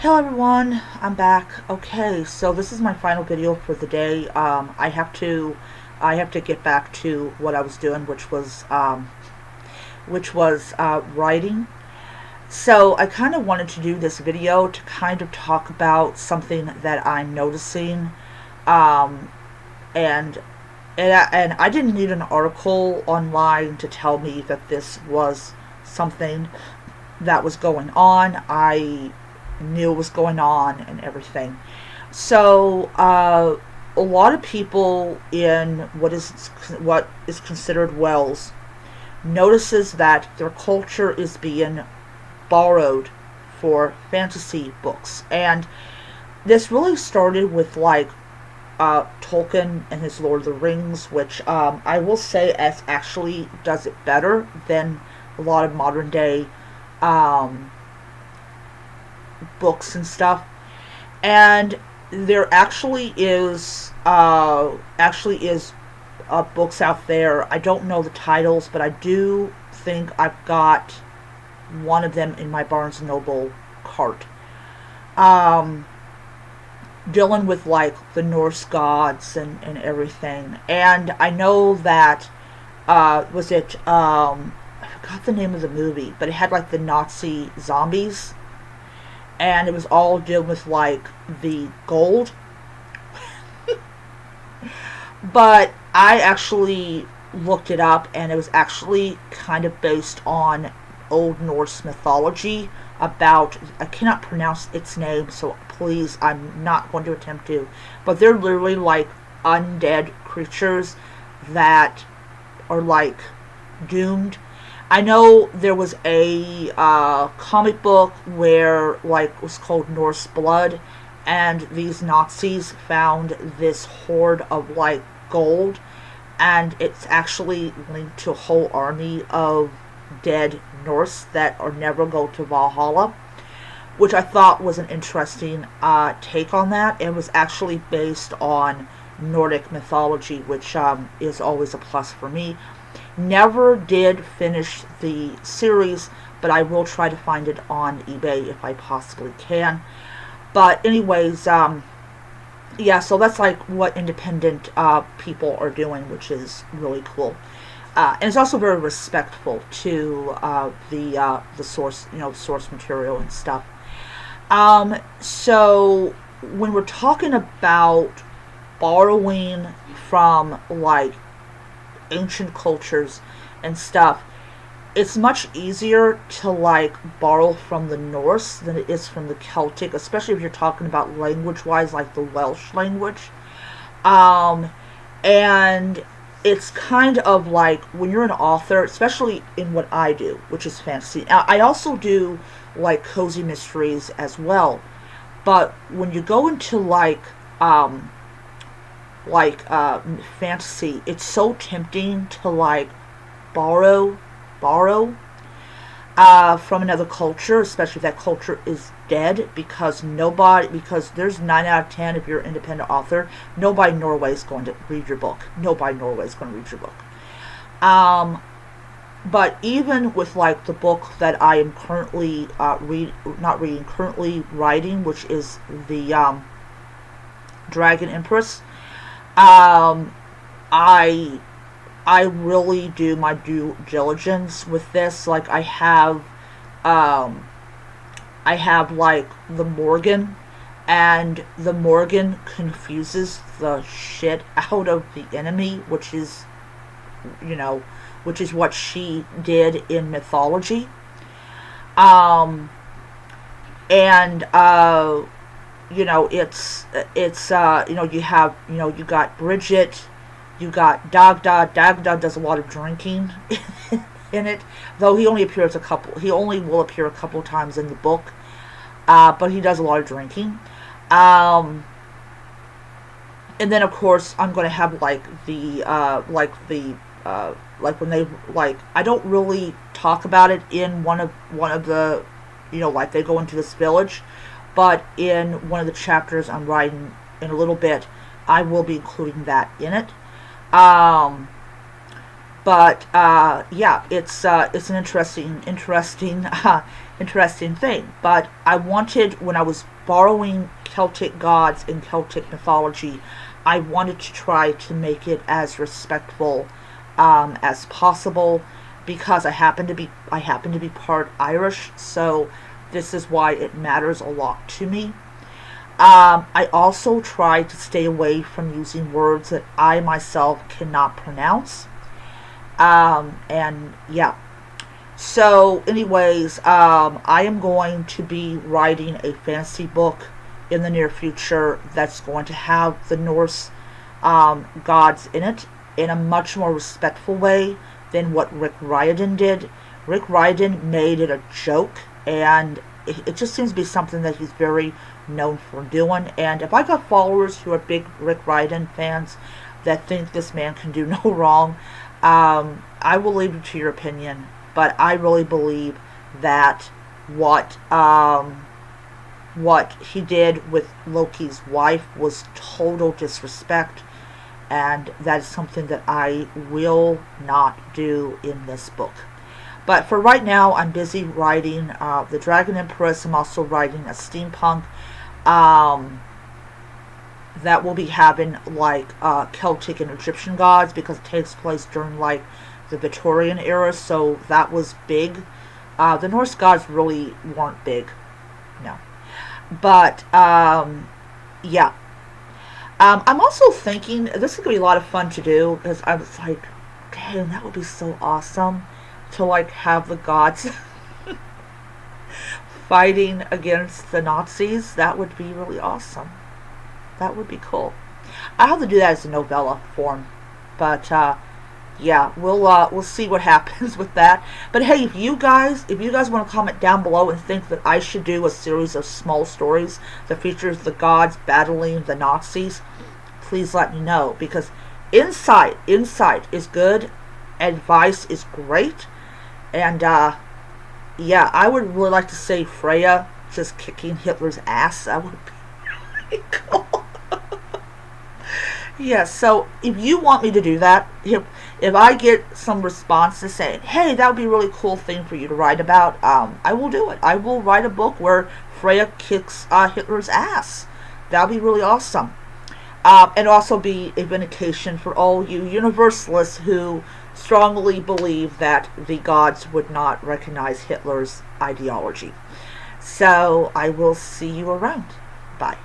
Hello everyone, I'm back. Okay, so this is my final video for the day. I have to get back to what I was doing, which was writing. So I kind of wanted to do this video to kind of talk about something that I'm noticing, um, and and I didn't need an article online to tell me that this was something that was going on. I knew it was going on and everything. So a lot of people in what is considered Wales notices that their culture is being borrowed for fantasy books, and this really started with Tolkien and his Lord of the Rings, which I will say as actually does it better than a lot of modern day um, books and stuff. And there actually is books out there. I don't know the titles, but I do think I've got one of them in my Barnes and Noble cart. Um, Dealing with the Norse gods and everything. And I know that was it I forgot the name of the movie, but it had the Nazi zombies, and it was all dealing with the gold. But I actually looked it up, and it was actually kind of based on Old Norse mythology about, I cannot pronounce its name, so please, I'm not going to attempt to, but they're literally undead creatures that are doomed. I know there was a comic book where it was called Norse Blood, and these Nazis found this hoard of gold, and it's actually linked to a whole army of dead Norse that are never go to Valhalla, which I thought was an interesting take on that. It was actually based on Nordic mythology, which is always a plus for me. Never did finish the series, but I will try to find it on eBay if I possibly can. But anyways, yeah, so that's what independent people are doing, which is really cool. And it's also very respectful to the source, source material and stuff. So when we're talking about borrowing from ancient cultures and stuff, it's much easier to borrow from the Norse than it is from the Celtic, especially if you're talking about language wise, the Welsh language. And it's kind of when you're an author, especially in what I do, which is fantasy. I also do cozy mysteries as well, but when you go into fantasy, it's so tempting to borrow from another culture, especially if that culture is dead, because there's 9 out of 10, if you're an independent author, nobody in Norway is going to read your book. But even with the book that I am currently currently writing, which is the Dragon Empress, I really do my due diligence with this. I have the Morgan, and the Morgan confuses the shit out of the enemy, which is what she did in mythology. And you got Bridget, you got Dagda. Dagda does a lot of drinking in it, though he only will appear a couple of times in the book, but he does a lot of drinking. And then of course I'm going to have when they I don't really talk about it in one of the they go into this village, but in one of the chapters I'm writing in a little bit, I will be including that in it. But yeah, it's an interesting thing. But I wanted, when I was borrowing Celtic gods and Celtic mythology, I wanted to try to make it as respectful as possible, because I happen to be part Irish, so this is why it matters a lot to me. I also try to stay away from using words that I myself cannot pronounce. And yeah. So, anyways, I am going to be writing a fantasy book in the near future that's going to have the Norse gods in it in a much more respectful way than what Rick Riordan did. Rick Riordan made it a joke, and it just seems to be something that he's very known for doing. And if I got followers who are big Rick Riordan fans that think this man can do no wrong, I will leave it to your opinion. But I really believe that what he did with Loki's wife was total disrespect, and that is something that I will not do in this book. But for right now, I'm busy writing The Dragon Empress. I'm also writing a steampunk that will be having like Celtic and Egyptian gods, because it takes place during like the Victorian era, so that was big. The Norse gods really weren't big, no. But yeah. I'm also thinking this is gonna be a lot of fun to do, because I was like, damn, that would be so awesome to like have the gods fighting against the Nazis. That would be really awesome. That would be cool. I have to do that as a novella form, but yeah, we'll see what happens with that. But hey, if you guys want to comment down below and think that I should do a series of small stories that features the gods battling the Nazis, please let me know, because insight is good, advice is great, and yeah, I would really like to see Freya just kicking Hitler's ass. That would be really cool. Yeah, so if you want me to do that, if I get some responses saying, hey, that would be a really cool thing for you to write about, I will do it. I will write a book where Freya kicks Hitler's ass. That would be really awesome. And also be a vindication for all you universalists who strongly believe that the gods would not recognize Hitler's ideology. So I will see you around. Bye.